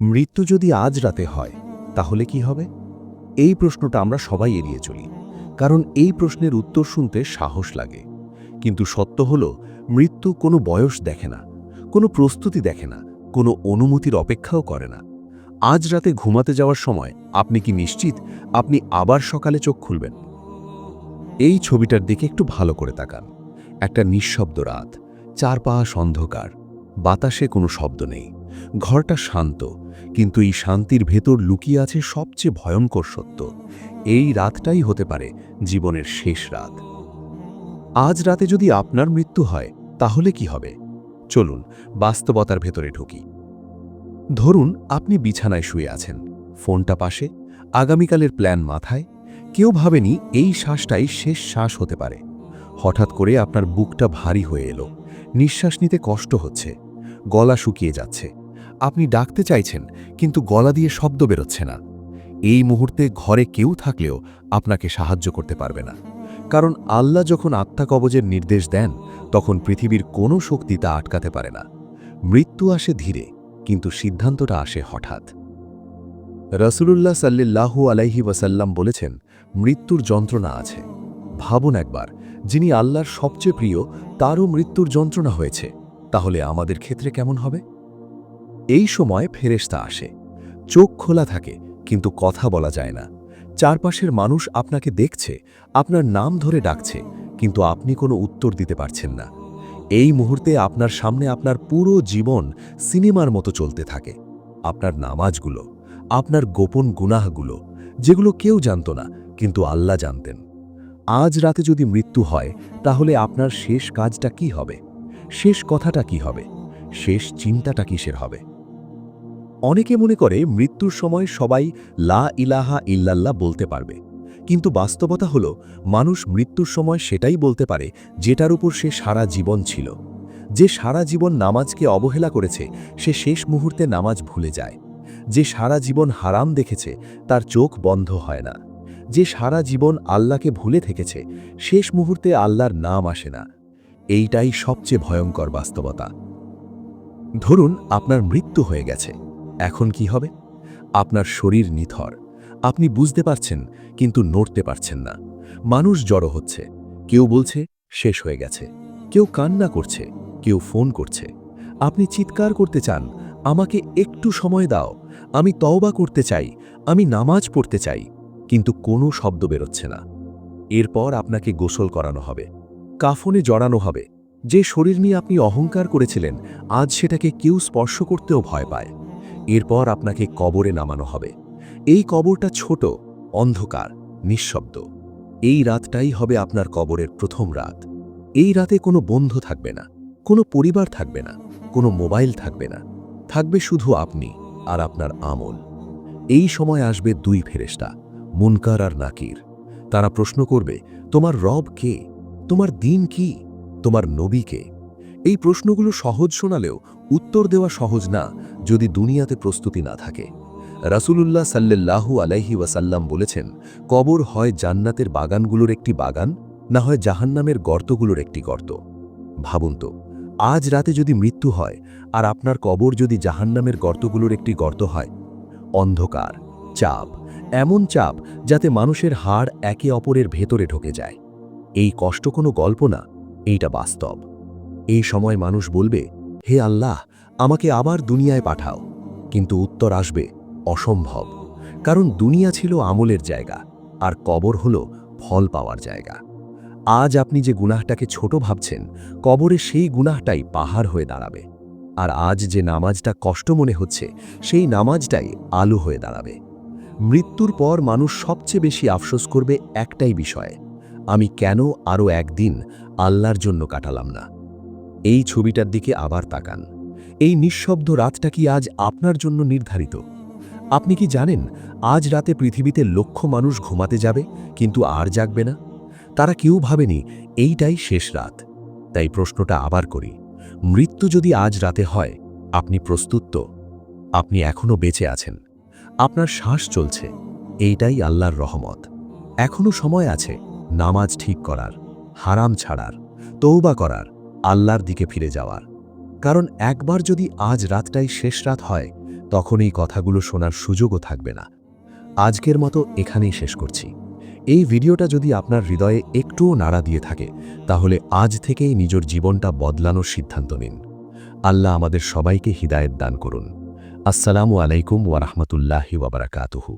মৃত্যু যদি আজ রাতে হয় তাহলে কি হবে? এই প্রশ্নটা আমরা সবাই এড়িয়ে চলি, কারণ এই প্রশ্নের উত্তর শুনতে সাহস লাগে। কিন্তু সত্য হল, মৃত্যু কোনো বয়স দেখে না, কোনো প্রস্তুতি দেখে না, কোনো অনুমতির অপেক্ষাও করে না। আজ রাতে ঘুমাতে যাওয়ার সময় আপনি কি নিশ্চিত আপনি আবার সকালে চোখ খুলবেন? এই ছবিটার দিকে একটু ভালো করে তাকান। একটা নিঃশব্দ রাত, চারপাশ অন্ধকার, বাতাসে কোনো শব্দ নেই, ঘরটা শান্ত, কিন্তু এই শান্তির ভেতর লুকিয়ে আছে সবচেয়ে ভয়ঙ্কর সত্য। এই রাতটাই হতে পারে জীবনের শেষ রাত। আজ রাতে যদি আপনার মৃত্যু হয় তাহলে কি হবে? চলুন বাস্তবতার ভেতরে ঢুকি। ধরুন আপনি বিছানায় শুয়ে আছেন, ফোনটা পাশে, আগামীকালের প্ল্যান মাথায়। কেউ ভাবেনি এই শ্বাসটাই শেষ শ্বাস হতে পারে। হঠাৎ করে আপনার বুকটা ভারী হয়ে এলো, নিঃশ্বাস নিতে কষ্ট হচ্ছে, গলা শুকিয়ে যাচ্ছে। আপনি ডাকতে চাইছেন, কিন্তু গলা দিয়ে শব্দ বেরোচ্ছে না। এই মুহূর্তে ঘরে কেউ থাকলেও আপনাকে সাহায্য করতে পারবে না, কারণ আল্লাহ যখন আত্মা কবজের নির্দেশ দেন তখন পৃথিবীর কোনো শক্তি তা আটকাতে পারে না। মৃত্যু আসে ধীরে, কিন্তু সিদ্ধান্তটা আসে হঠাৎ। রাসূলুল্লাহ সাল্লাল্লাহু আলাইহি ওয়াসাল্লাম বলেছেন, মৃত্যুর যন্ত্রণা আছে। ভাবুন একবার, যিনি আল্লাহর সবচেয়ে প্রিয় তারও মৃত্যুর যন্ত্রণা হয়েছে, তাহলে আমাদের ক্ষেত্রে কেমন হবে? এই সময় ফেরেশতা আসে। চোখ খোলা থাকে, কিন্তু কথা বলা যায় না। চারপাশের মানুষ আপনাকে দেখছে, আপনার নাম ধরে ডাকছে, কিন্তু আপনি কোনো উত্তর দিতে পারছেন না। এই মুহূর্তে আপনার সামনে আপনার পুরো জীবন সিনেমার মতো চলতে থাকে। আপনার নামাজগুলো, আপনার গোপন গুনাহগুলো, যেগুলো কেউ জানত না, কিন্তু আল্লাহ জানতেন। আজ রাতে যদি মৃত্যু হয় তাহলে আপনার শেষ কাজটা কি হবে? শেষ কথাটা কি হবে? শেষ চিন্তাটা কিসের হবে? অনেকে মনে করে মৃত্যুর সময় সবাই লা ইলাহা ইল্লাল্লাহ বলতে পারবে, কিন্তু বাস্তবতা হলো মানুষ মৃত্যুর সময় সেটাই বলতে পারে যেটার উপর সে সারা জীবন ছিল। যে সারা জীবন নামাজকে অবহেলা করেছে সে শেষ মুহূর্তে নামাজ ভুলে যায়। যে সারা জীবন হারাম দেখেছে তার চোখ বন্ধ হয় না। যে সারা জীবন আল্লাহকে ভুলে থেকেছে শেষ মুহূর্তে আল্লাহর নাম আসে না। এইটাই সবচেয়ে ভয়ঙ্কর বাস্তবতা। ধরুন আপনার মৃত্যু হয়ে গেছে, এখন কি হবে? আপনার শরীর নিথর, আপনি বুঝতে পারছেন কিন্তু নড়তে পারছেন না। মানুষ জড়ো হচ্ছে, কেউ বলছে শেষ হয়ে গেছে, কেউ কান্না করছে, কেউ ফোন করছে। আপনি চিৎকার করতে চান, আমাকে একটু সময় দাও, আমি তওবা করতে চাই, আমি নামাজ পড়তে চাই, কিন্তু কোনো শব্দ বেরোচ্ছে না। এরপর আপনাকে গোসল করানো হবে, কাফনে জড়ানো হবে। যে শরীর নিয়ে আপনি অহংকার করেছিলেন আজ সেটাকে কেউ স্পর্শ করতেও ভয় পায়। এরপর আপনাকে কবরে নামানো হবে। এই কবরটা ছোট, অন্ধকার, নিঃশব্দ। এই রাতটাই হবে আপনার কবরের প্রথম রাত। এই রাতে কোনো বন্ধু থাকবে না, কোনো পরিবার থাকবে না, কোনো মোবাইল থাকবে না। থাকবে শুধু আপনি আর আপনার আমল। এই সময় আসবে দুই ফেরেশতা, মুনকার আর নাকির। তারা প্রশ্ন করবে, তোমার রব কে? তোমার দিন কি? তোমার নবী কে? এই প্রশ্নগুলো সহজ শোনালেও উত্তর দেওয়া সহজ না যদি দুনিয়াতে প্রস্তুতি না থাকে। রাসূলুল্লাহ সাল্লাল্লাহু আলাইহি ওয়াসাল্লাম বলেছেন, কবর হয় জান্নাতের বাগানগুলোর একটি বাগান, না হয় জাহান্নামের গর্তগুলোর একটি গর্ত। ভাবুন তো, আজ রাতে যদি মৃত্যু হয় আর আপনার কবর যদি জাহান্নামের গর্তগুলোর একটি গর্ত হয়। অন্ধকার, চাপ, এমন চাপ যাতে মানুষের হাড় একে অপরের ভেতরে ঢুকে যায়। এই কষ্ট কোনো গল্প না, এইটা বাস্তব। এই সময় মানুষ বলবে, হে আল্লাহ, আমাকে আবার দুনিয়ায় পাঠাও। কিন্তু উত্তর আসবে, অসম্ভব। কারণ দুনিয়া ছিল আমলের জায়গা, আর কবর হল ফল পাওয়ার জায়গা। আজ আপনি যে গুনাহটাকে ছোট ভাবছেন, কবরে সেই গুনাহটাই পাহাড় হয়ে দাঁড়াবে। আর আজ যে নামাজটা কষ্ট মনে হচ্ছে, সেই নামাজটাই আলো হয়ে দাঁড়াবে। মৃত্যুর পর মানুষ সবচেয়ে বেশি আফসোস করবে একটাই বিষয়ে, আমি কেন আরও একদিন আল্লাহর জন্য কাটালাম না। এই ছবিটার দিকে আবার তাকান। এই নিঃশব্দ রাতটা কি আজ আপনার জন্য নির্ধারিত? আপনি কি জানেন আজ রাতে পৃথিবীতে লক্ষ মানুষ ঘুমাতে যাবে, কিন্তু আর জাগবে না? তারা কেউ ভাবেনি এইটাই শেষ রাত। তাই প্রশ্নটা আবার করি, মৃত্যু যদি আজ রাতে হয়, আপনি প্রস্তুত তো? আপনি এখনো বেঁচে আছেন, আপনার শ্বাস চলছে, এইটাই আল্লাহর রহমত। এখনো সময় আছে নামাজ ঠিক করার, হারাম ছাড়ার, তওবা করার, আল্লাহর দিকে ফিরে যাওয়ার। কারণ একবার যদি আজ রাতটাই শেষ রাত হয়, তখন এই কথাগুলো শোনার সুযোগও থাকবে না। আজকের মতো এখানেই শেষ করছি। এই ভিডিওটা যদি আপনার হৃদয়ে একটুও নাড়া দিয়ে থাকে, তাহলে আজ থেকেই নিজের জীবনটা বদলানোর সিদ্ধান্ত নিন। আল্লাহ আমাদের সবাইকে হিদায়েত দান করুন। আসসালামু আলাইকুম ওয়া রাহমাতুল্লাহি ওয়া বারাকাতুহু।